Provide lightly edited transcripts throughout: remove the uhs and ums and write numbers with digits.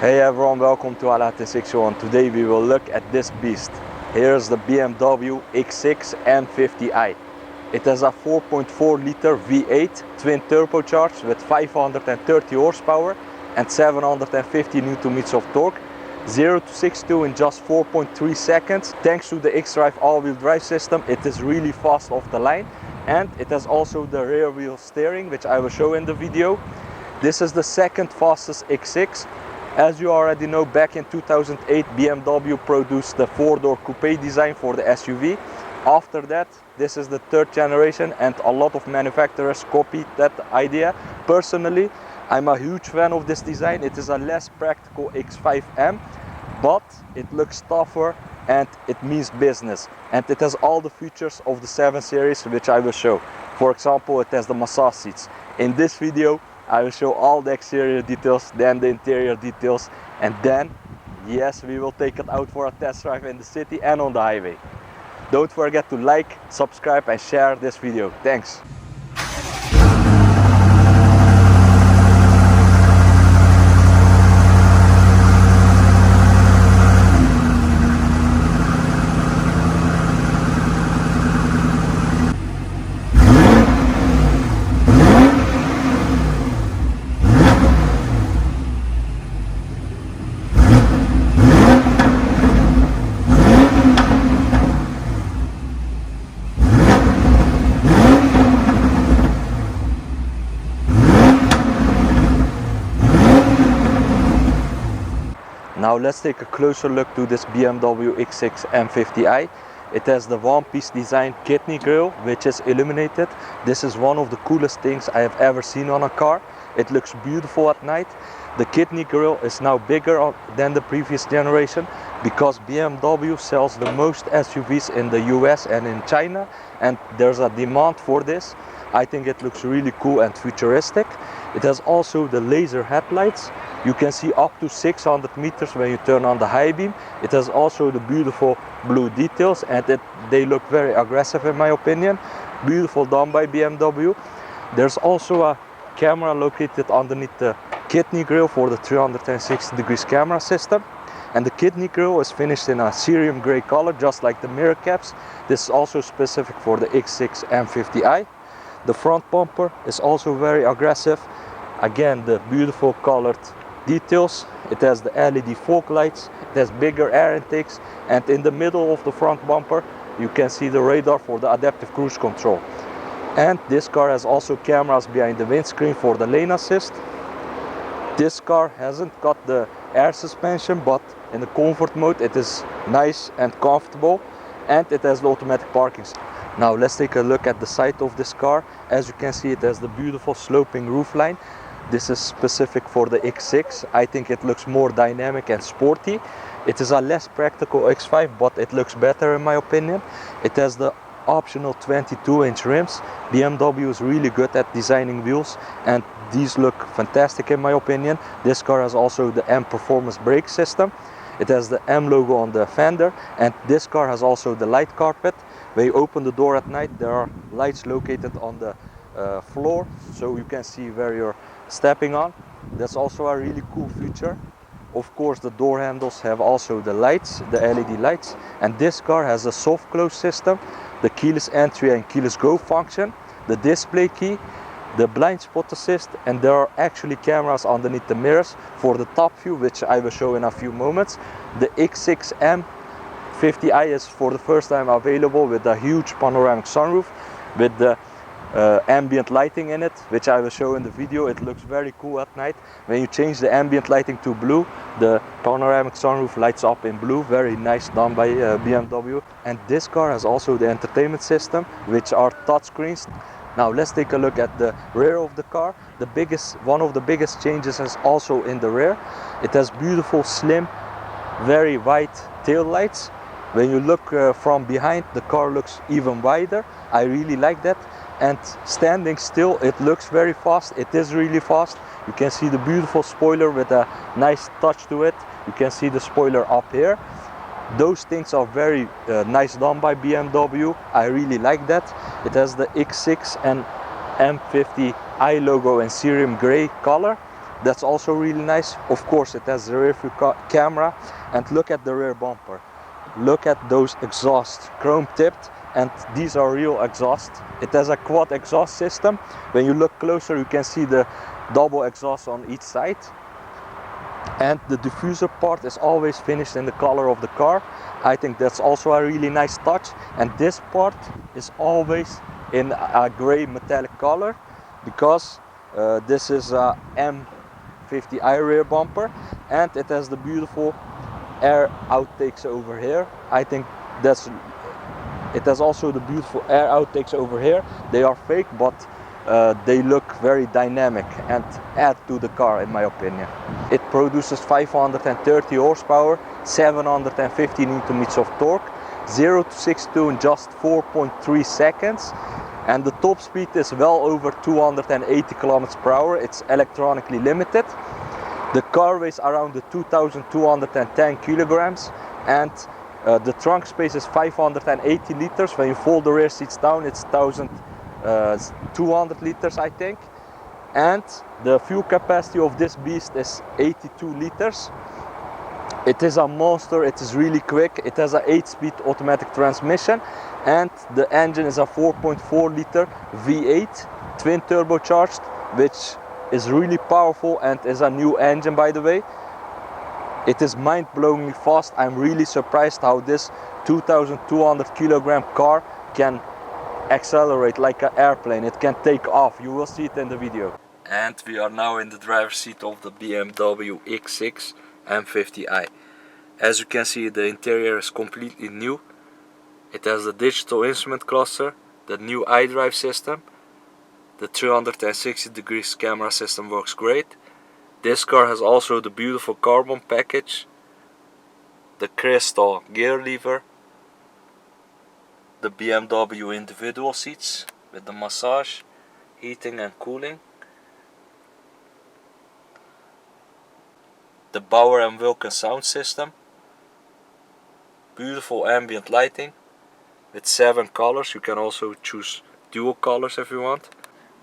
Hey everyone, welcome to Alate61. Today we will look at this beast. Here's the BMW X6 M50i. It has a 4.4 liter V8 twin turbocharged with 530 horsepower and 750 Nm of torque. 0 to 62 in just 4.3 seconds. Thanks to the XDrive all-wheel drive system, it is really fast off the line, and it has also the rear wheel steering, which I will show in the video. This is the second fastest X6. As you already know, back in 2008 BMW produced the 4-door coupe design for the SUV. After that, this is the third generation and a lot of manufacturers copied that idea. Personally, I'm a huge fan of this design. It is a less practical X5M, but it looks tougher and it means business. And it has all the features of the 7 Series, which I will show. For example, it has the massage seats. In this video, I will show all the exterior details, then the interior details, and then, yes, we will take it out for a test drive in the city and on the highway. Don't forget to like, subscribe and share this video. Thanks. Now let's take a closer look to this BMW X6 M50i. It has the one-piece design kidney grille, which is illuminated. This is one of the coolest things I have ever seen on a car. It looks beautiful at night. The kidney grille is now bigger than the previous generation because BMW sells the most SUVs in the US and in China, and there's a demand for this. I think it looks really cool and futuristic. It has also the laser headlights. You can see up to 600 meters when you turn on the high beam. It has also the beautiful blue details, and they look very aggressive in my opinion. Beautiful done by BMW. There's also a camera located underneath the kidney grille for the 360 degrees camera system. And the kidney grille is finished in a cerium gray color, just like the mirror caps. This is also specific for the X6 M50i. The front bumper is also very aggressive. Again, the beautiful colored details. It has the LED fog lights, it has bigger air intakes, and in the middle of the front bumper you can see the radar for the adaptive cruise control. And this car has also cameras behind the windscreen for the lane assist. This car hasn't got the air suspension, but in the comfort mode it is nice and comfortable, and it has the automatic parking. Now let's take a look at the side of this car. As you can see, it has the beautiful sloping roofline. This is specific for the X6. I think it looks more dynamic and sporty. It is a less practical X5, but it looks better in my opinion. It has the optional 22-inch rims. BMW is really good at designing wheels, and these look fantastic in my opinion. This car has also the M Performance brake system. It has the M logo on the fender, and this car has also the light carpet. When you open the door at night, there are lights located on the floor, so you can see where you're stepping on. That's also a really cool feature. Of course, the door handles have also the lights, the LED lights, and this car has a soft close system, the keyless entry and keyless go function, the display key, the blind spot assist, and there are actually cameras underneath the mirrors for the top view, which I will show in a few moments. The X6 M50i is for the first time available with a huge panoramic sunroof with the ambient lighting in it, which I will show in the video. It looks very cool at night. When you change the ambient lighting to blue, the panoramic sunroof lights up in blue. Very nice done by BMW. And this car has also the entertainment system, which are touchscreens. Now let's take a look at the rear of the car. One of the biggest changes is also in the rear. It has beautiful, slim, very wide tail lights. When you look from behind, the car looks even wider. I really like that. And standing still, it looks very fast. It is really fast. You can see the beautiful spoiler with a nice touch to it. You can see the spoiler up here. Those things are very nice done by BMW. I really like that. It has the X6 and M50i logo in cerium gray color. That's also really nice. Of course, it has the rear view camera, and look at the rear bumper. Look at those exhausts, chrome tipped, and these are real exhausts. It has a quad exhaust system. When you look closer, you can see the double exhaust on each side. And the diffuser part is always finished in the color of the car. I think that's also a really nice touch. And this part is always in a gray metallic color, because this is a M50i rear bumper, and it has the beautiful air outtakes over here. I think it has also the beautiful air outtakes over here. They are fake, but they look very dynamic and add to the car, in my opinion. It produces 530 horsepower, 750 Nm of torque, 0 to 62 in just 4.3 seconds, and the top speed is well over 280 km per hour. It's electronically limited. The car weighs around the 2,210 kilograms, and the trunk space is 580 liters. When you fold the rear seats down, it's 1,200 liters, I think. And the fuel capacity of this beast is 82 liters. It is a monster. It is really quick. It has an 8-speed automatic transmission, and the engine is a 4.4 liter V8 twin turbocharged, which is really powerful and is a new engine, by the way. It is mind-blowingly fast. I'm really surprised how this 2,200 kilogram car can accelerate like an airplane. It can take off. You will see it in the video. And we are now in the driver's seat of the BMW X6 M50i. As you can see, the interior is completely new. It has the digital instrument cluster, the new iDrive system. The 360 degrees camera system works great. This car has also the beautiful carbon package, the crystal gear lever, the BMW individual seats with the massage, heating and cooling, the Bauer & Wilkins sound system, beautiful ambient lighting with 7 colors. You can also choose dual colors if you want.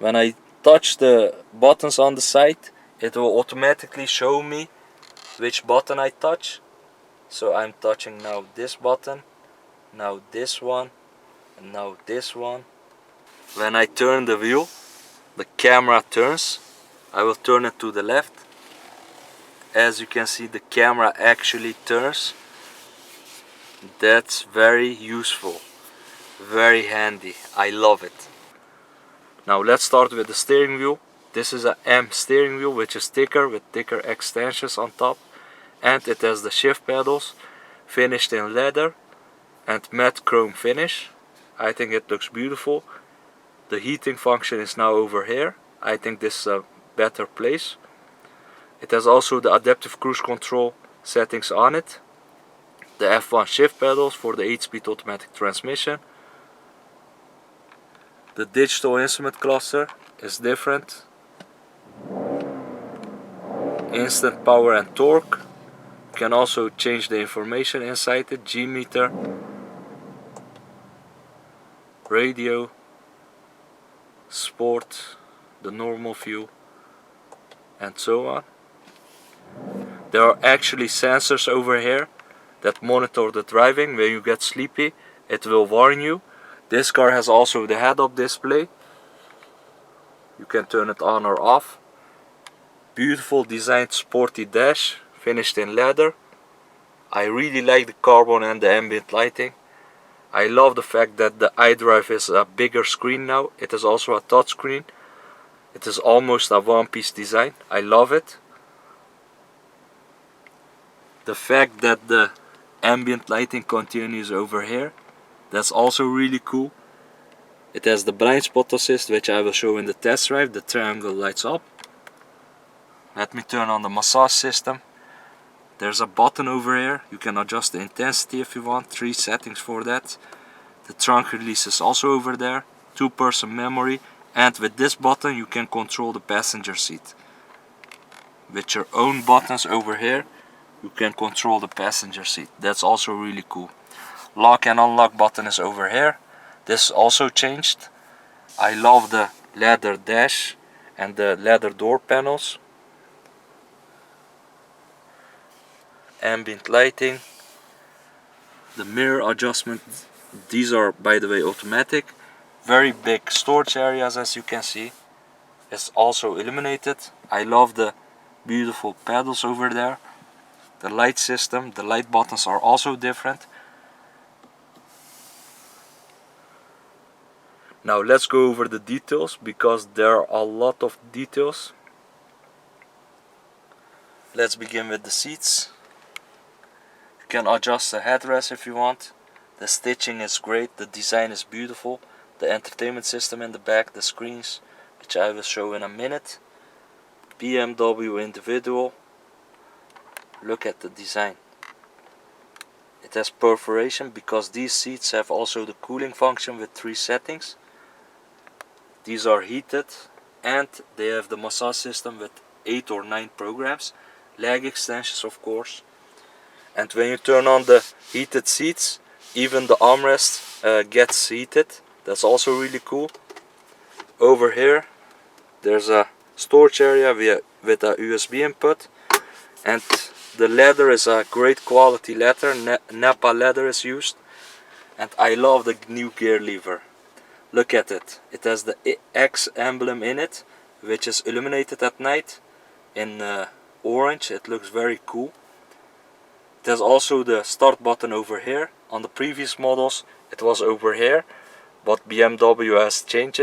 When I touch the buttons on the side, it will automatically show me which button I touch. So I'm touching now this button, now this one, and now this one. When I turn the wheel, the camera turns. I will turn it to the left. As you can see, the camera actually turns. That's very useful, very handy. I love it. Now let's start with the steering wheel. This is a M steering wheel, which is thicker with thicker extensions on top, and it has the shift pedals finished in leather and matte chrome finish. I think it looks beautiful. The heating function is now over here. I think this is a better place. It has also the adaptive cruise control settings on it, the F1 shift pedals for the 8-speed automatic transmission. The digital instrument cluster is different. Instant power and torque. You can also change the information inside it. G meter, radio, sport, the normal view, and so on. There are actually sensors over here that monitor the driving. When you get sleepy, it will warn you. This car has also the head-up display. You can turn it on or off. Beautiful designed sporty dash, finished in leather. I really like the carbon and the ambient lighting. I love the fact that the iDrive is a bigger screen now. It is also a touch screen. It is almost a one-piece design. I love it. The fact that the ambient lighting continues over here, that's also really cool. It has the blind spot assist, which I will show in the test drive. The triangle lights up. Let me turn on the massage system. There's a button over here. You can adjust the intensity if you want. 3 settings for that. The trunk release is also over there. 2-person memory. And with this button you can control the passenger seat. With your own buttons over here, you can control the passenger seat. That's also really cool. Lock and unlock button is over here. This also changed. I love the leather dash and the leather door panels. ambient lighting, the mirror adjustment, these are by the way automatic. Very big storage areas, as you can see. It's also illuminated. I love the beautiful pedals over there. The light system, the light buttons are also different. Now let's go over the details, because there are a lot of details. Let's begin with the seats. You can adjust the headrest if you want. The stitching is great, the design is beautiful. The entertainment system in the back, the screens, which I will show in a minute. BMW individual. Look at the design. It has perforation because these seats have also the cooling function with 3 settings. These are heated and they have the massage system with 8 or 9 programs. Leg extensions, of course. And when you turn on the heated seats, even the armrest gets heated. That's also really cool. Over here there's a storage area with a USB input, and the leather is a great quality leather. Napa leather is used, and I love the new gear lever. Look at it. It has the X emblem in it, which is illuminated at night in orange. It looks very cool. It has also the start button over here. On the previous models it was over here, but BMW has changed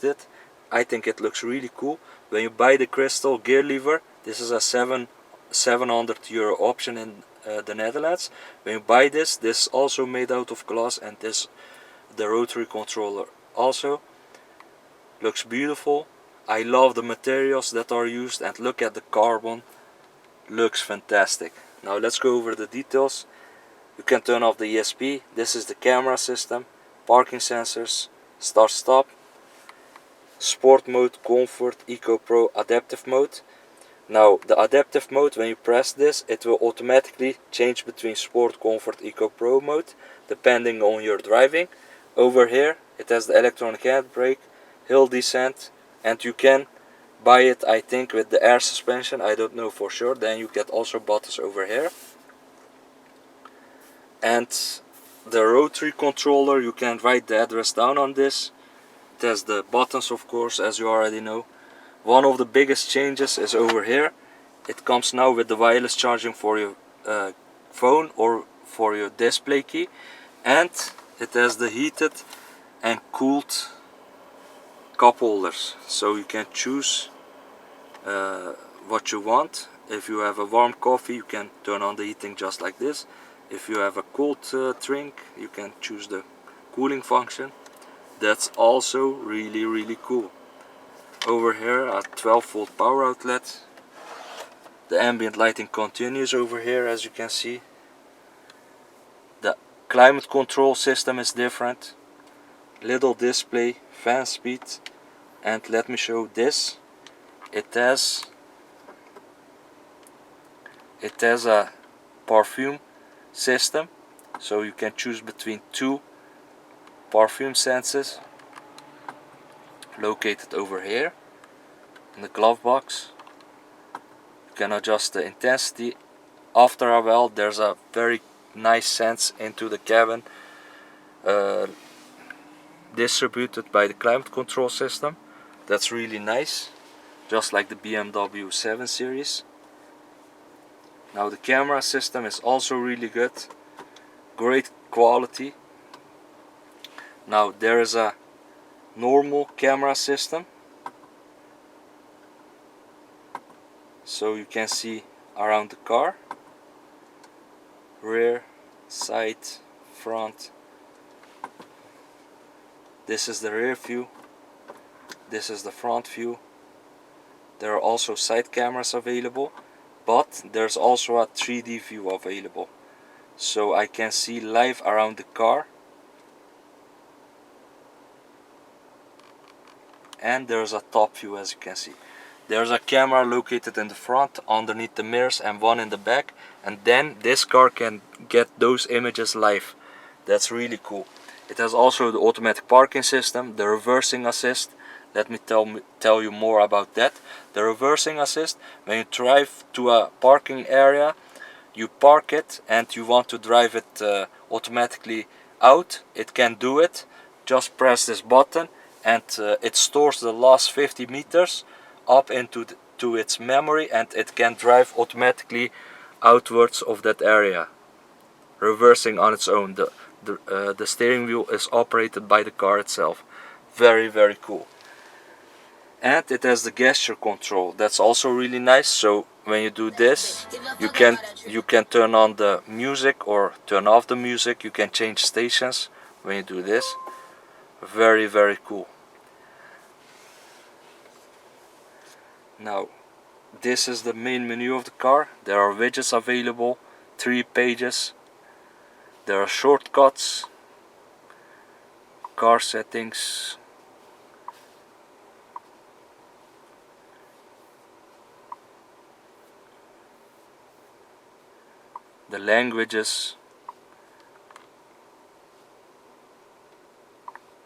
it. I think it looks really cool. When you buy the crystal gear lever, this is a 700 euro option in the Netherlands. When you buy this is also made out of glass, and this the rotary controller also looks beautiful. I love the materials that are used, and look at the carbon, looks fantastic. Now let's go over the details. You can turn off the ESP. This is the camera system, parking sensors, start stop, sport mode, comfort, eco pro, adaptive mode. Now the adaptive mode, when you press this, it will automatically change between sport, comfort, eco pro mode depending on your driving. Over here it has the electronic handbrake, hill descent, and you can buy it, I think, with the air suspension. I don't know for sure. Then you get also buttons over here. And the rotary controller, you can write the address down on this. It has the buttons, of course, as you already know. One of the biggest changes is over here. It comes now with the wireless charging for your phone or for your display key, and it has the heated and cooled cup holders, so you can choose what you want. If you have a warm coffee, you can turn on the heating just like this. If you have a cold drink, you can choose the cooling function. That's also really cool. Over here a 12-volt power outlet. The ambient lighting continues over here, as you can see. The climate control system is different. Little display, fan speed, and let me show this. It has a perfume system, so you can choose between 2 perfume senses located over here in the glove box. You can adjust the intensity. After a while there's a very nice sense into the cabin, distributed by the climate control system. That's really nice, just like the BMW 7 Series. Now the camera system is also really good, great quality. Now there is a normal camera system, so you can see around the car, rear, side, front. This is the rear view, this is the front view. There are also side cameras available, but there's also a 3D view available, so I can see live around the car. And there's a top view, as you can see. There's a camera located in the front, underneath the mirrors, and one in the back, and then this car can get those images live. That's really cool. It has also the automatic parking system, the reversing assist. Let me tell you more about that. The reversing assist, when you drive to a parking area, you park it and you want to drive it automatically out, it can do it. Just press this button and it stores the last 50 meters up into to its memory, and it can drive automatically outwards of that area, reversing on its own. The steering wheel is operated by the car itself. Very cool. And it has the gesture control. That's also really nice. So when you do this, you can turn on the music or turn off the music. You can change stations when you do this. Very cool. Now, this is the main menu of the car. There are widgets available, 3 pages. There are shortcuts, car settings, the languages.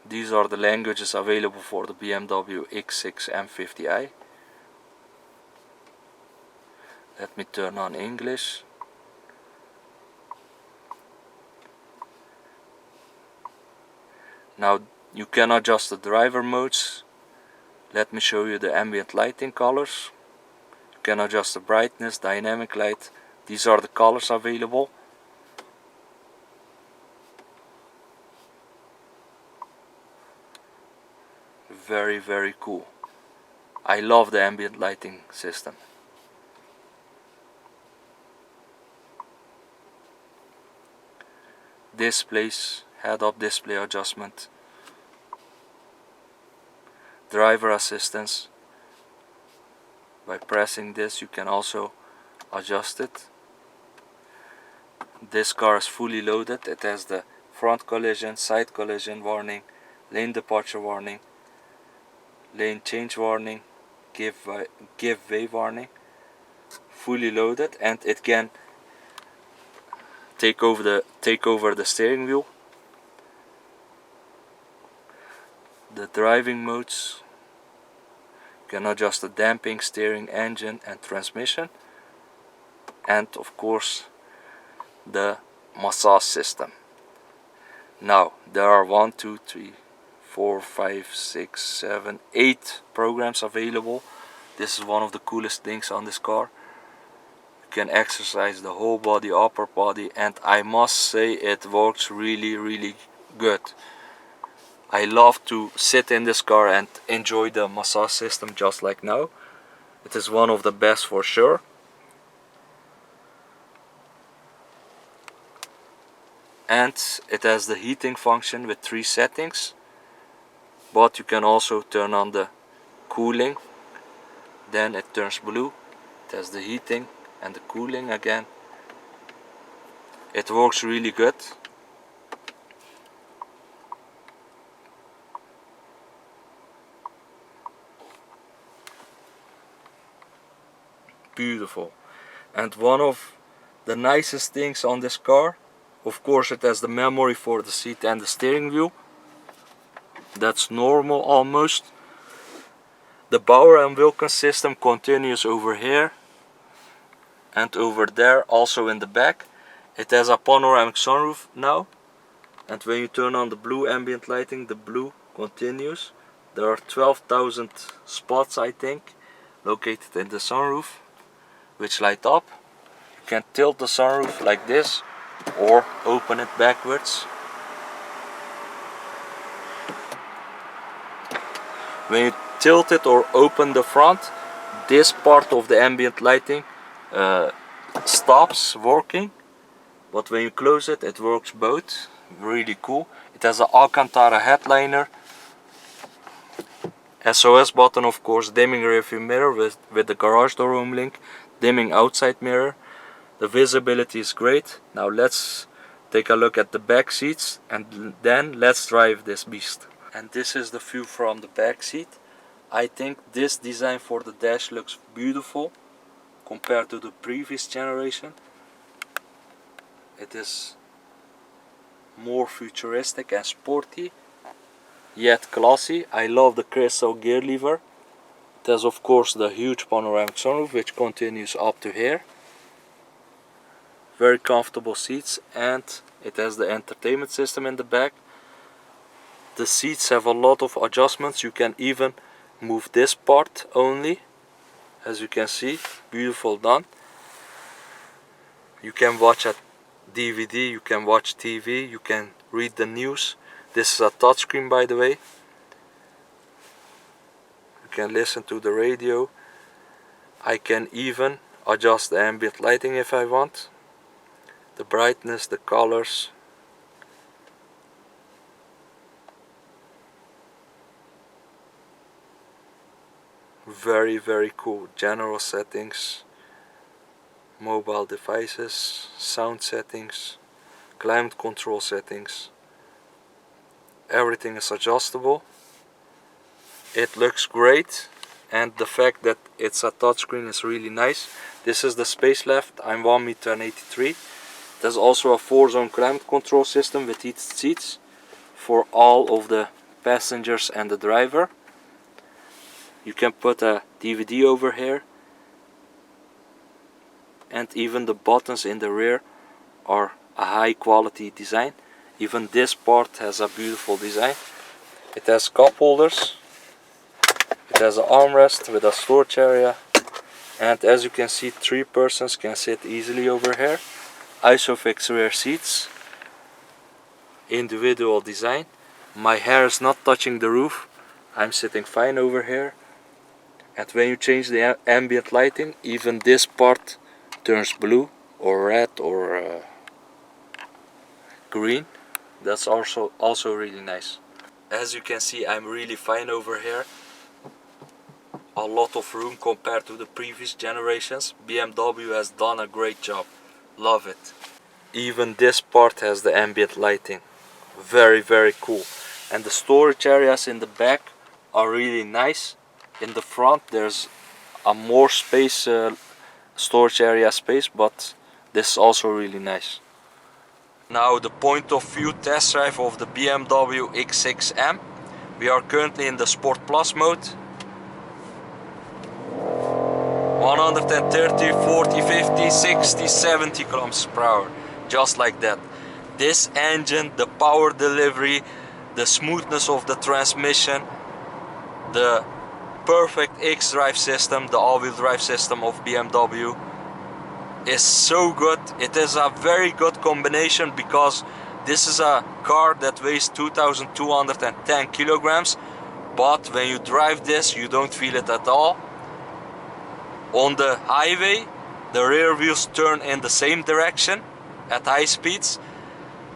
These are the languages available for the BMW X6 M50i. Let me turn on English. Now you can adjust the driver modes. Let me show you the ambient lighting colors. You can adjust the brightness, dynamic light. These are the colors available. Very cool. I love the ambient lighting system. Displays, head-up display adjustment, driver assistance. By pressing this you can also adjust it. This car is fully loaded. It has the front collision, side collision warning, lane departure warning, lane change warning, give way warning. Fully loaded, and it can take over the steering wheel. The driving modes. You can adjust the damping, steering, engine and transmission, and of course the massage system. Now there are 1, 2, 3, 4, 5, 6, 7, 8 programs available. This is one of the coolest things on this car. You can exercise the whole body, upper body, and I must say it works really good. I love to sit in this car and enjoy the massage system just like now. It is one of the best for sure. And it has the heating function with 3 settings. But you can also turn on the cooling. Then it turns blue. It has the heating and the cooling again. It works really good. Beautiful. And one of the nicest things on this car, of course, it has the memory for the seat and the steering wheel. That's normal almost. The Bauer and Wilkins system continues over here and over there, also in the back. It has a panoramic sunroof now, and when you turn on the blue ambient lighting, the blue continues. There are 12,000 spots, I think, located in the sunroof, which light up. You can tilt the sunroof like this or open it backwards. When you tilt it or open the front, this part of the ambient lighting stops working, but when you close it, it works both. Really cool. It has an Alcantara headliner, SOS button, of course, dimming rearview mirror with the garage door home link, dimming outside mirror. The visibility is great. Now let's take a look at the back seats, and then let's drive this beast. And this is the view from the back seat. I think this design for the dash looks beautiful compared to the previous generation. It is more futuristic and sporty, yet classy. I love the crystal gear lever. It has, of course, the huge panoramic sunroof, which continues up to here. Very comfortable seats, and it has the entertainment system in the back. The seats have a lot of adjustments. You can even move this part only, as you can see. Beautiful done. You can watch a DVD, you can watch TV, you can read the news. This is a touchscreen, by the way. You can listen to the radio. I can even adjust the ambient lighting if I want. The brightness, the colors. Very, very cool. General settings, mobile devices, sound settings, climate control settings. Everything is adjustable. It looks great, and the fact that it's a touchscreen is really nice. This is the space left. I'm 1 meter. There's also a 4-zone climate control system with heated seats for all of the passengers and the driver. You can put a DVD over here, and even the buttons in the rear are a high quality design. Even this part has a beautiful design. It has cup holders, it has an armrest with a storage area, and as you can see, 3 persons can sit easily over here. Isofix rear seats, individual design. My hair is not touching the roof, I'm sitting fine over here. And when you change the ambient lighting, even this part turns blue or red or green. That's also really nice. As you can see, I'm really fine over here. A lot of room compared to the previous generations. BMW has done a great job. Love it. Even this part has the ambient lighting. Very, very cool. And the storage areas in the back are really nice. In the front there's a more space, storage area space, but this is also really nice. Now the point of view test drive of the BMW X6 M. We are currently in the Sport Plus mode. 130, 40, 50, 60, 70 kilometers per hour. Just like that. This engine, the power delivery, the smoothness of the transmission, the perfect XDrive system, the all-wheel drive system of BMW is so good. It is a very good combination because this is a car that weighs 2210 kilograms, but when you drive this you don't feel it at all. On the highway the rear wheels turn in the same direction at high speeds.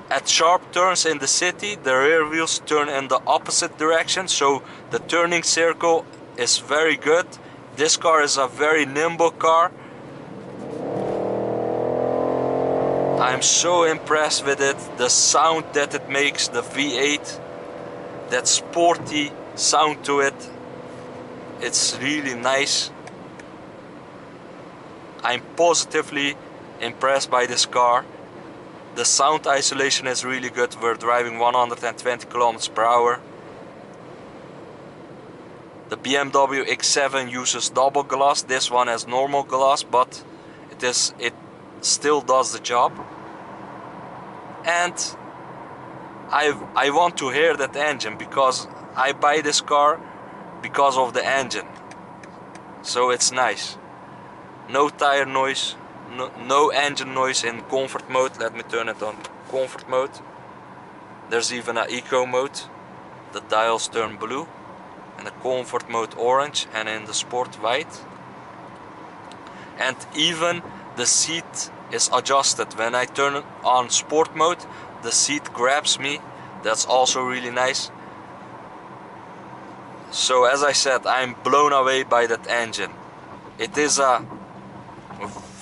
At sharp turns in the city the rear wheels turn in the opposite direction, so the turning circle is very good. This car is a very nimble car. I'm so impressed with it. The sound that it makes, the V8, that sporty sound to it, it's really nice. I'm positively impressed by this car. The sound isolation is really good. We're driving 120 kilometers per hour. The BMW X7 uses double glass. This one has normal glass, but it still does the job. And I want to hear that engine because I buy this car because of the engine. So it's nice. No tire noise, no engine noise in comfort mode. Let me turn it on comfort mode. There's even an eco mode. The dials turn blue. In the comfort mode orange, and in the sport white. And even the seat is adjusted. When I turn on sport mode, the seat grabs me. That's also really nice. So as I said, I'm blown away by that engine. It is a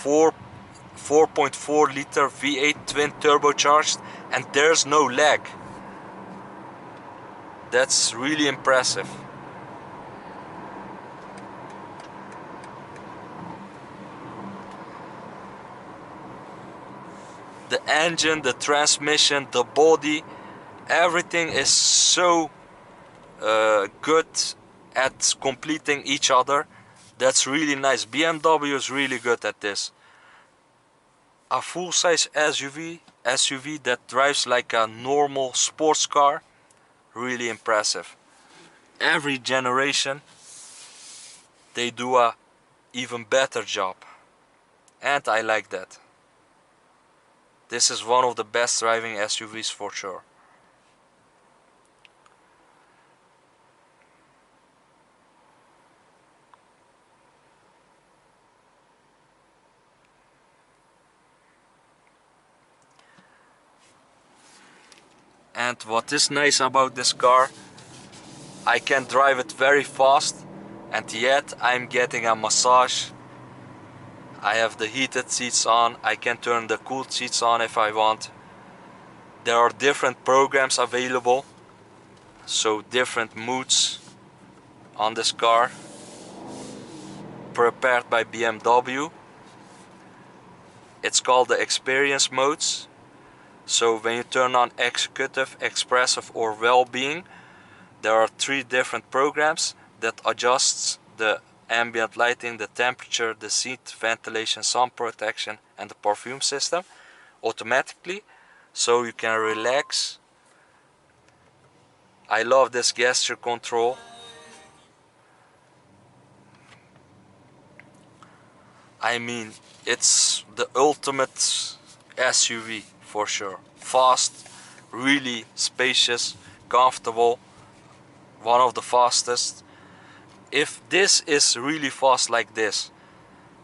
4.4 liter V8 twin turbocharged, and there's no lag. That's really impressive. The engine, the transmission, the body, everything is so good at completing each other. That's really nice. BMW is really good at this. A full-size SUV that drives like a normal sports car, really impressive. Every generation they do a even better job, and I like that. This is one of the best driving SUVs for sure. And what is nice about this car, I can drive it very fast and yet I'm getting a massage. I have the heated seats on, I can turn the cooled seats on if I want. There are different programs available, so different moods on this car, prepared by BMW. It's called the experience modes. So when you turn on executive, expressive or well-being, there are 3 different programs that adjusts the ambient lighting, the temperature, the seat ventilation, sun protection and the perfume system automatically, so you can relax. I love this gesture control. I mean, it's the ultimate SUV for sure. Fast, really spacious, comfortable, one of the fastest. If this is really fast like this,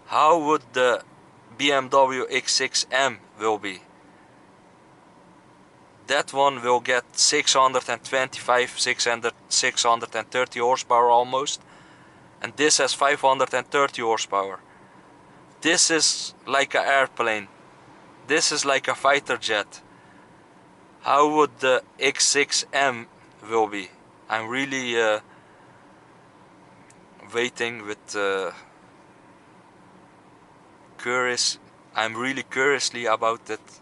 how would the BMW X6 M will be? That one will get 625, 630 horsepower almost, and this has 530 horsepower. This is like an airplane. This is like a fighter jet. How would the X6 M will be? I'm really waiting with curious. I'm really curiously about it.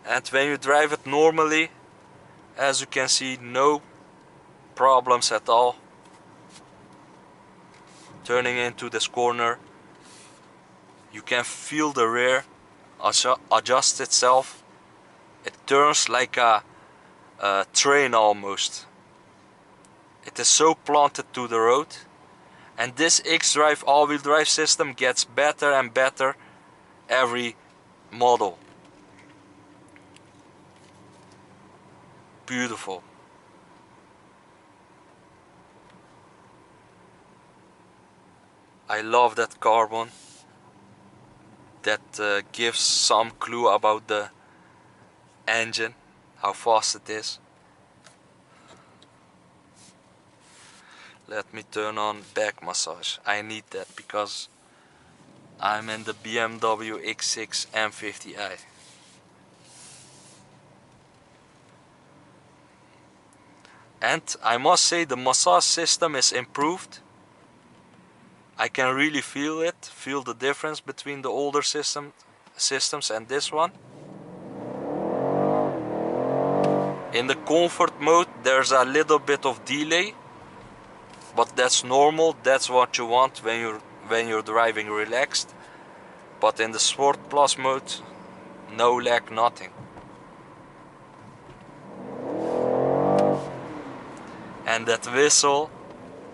And when you drive it normally, as you can see, no problems at all. Turning into this corner, you can feel the rear adjust itself. It turns like a train almost. It is so planted to the road, and this XDrive all-wheel drive system gets better and better every model. Beautiful. I love that carbon. That gives some clue about the engine, how fast it is. Let me turn on back massage. I need that because I'm in the BMW X6 M50i. And I must say the massage system is improved. I can really feel it, feel the difference between the older systems and this one. In the comfort mode there's a little bit of delay, but that's normal. That's what you want when you're driving relaxed. But in the Sport Plus mode, no lag, nothing. And that whistle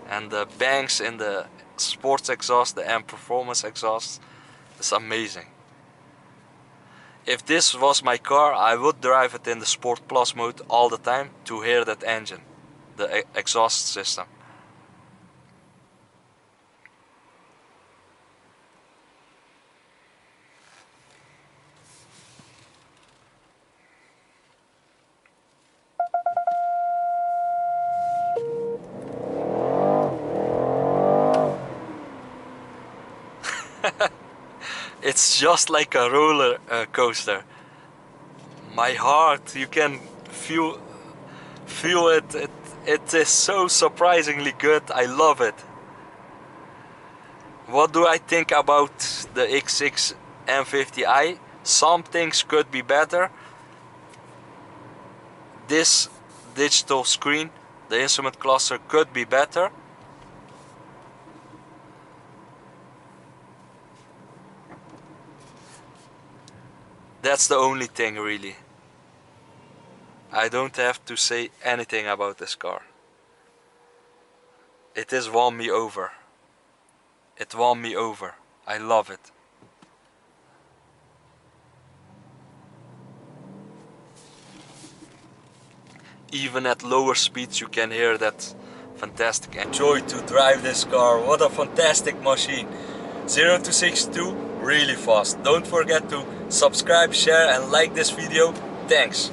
and the bangs in the sports exhaust, the M Performance exhaust, is amazing. If this was my car, I would drive it in the Sport Plus mode all the time to hear that engine, the exhaust system. It's just like a roller coaster. My heart, you can feel it. It is so surprisingly good. I love it. What do I think about the X6 M50i? Some things could be better. This digital screen, the instrument cluster, could be better. That's the only thing really. I don't have to say anything about this car. It has won me over. It won me over. I love it. Even at lower speeds you can hear that fantastic enjoy to drive this car. What a fantastic machine. 0 to 62 really fast. Don't forget to subscribe, share and like this video. Thanks.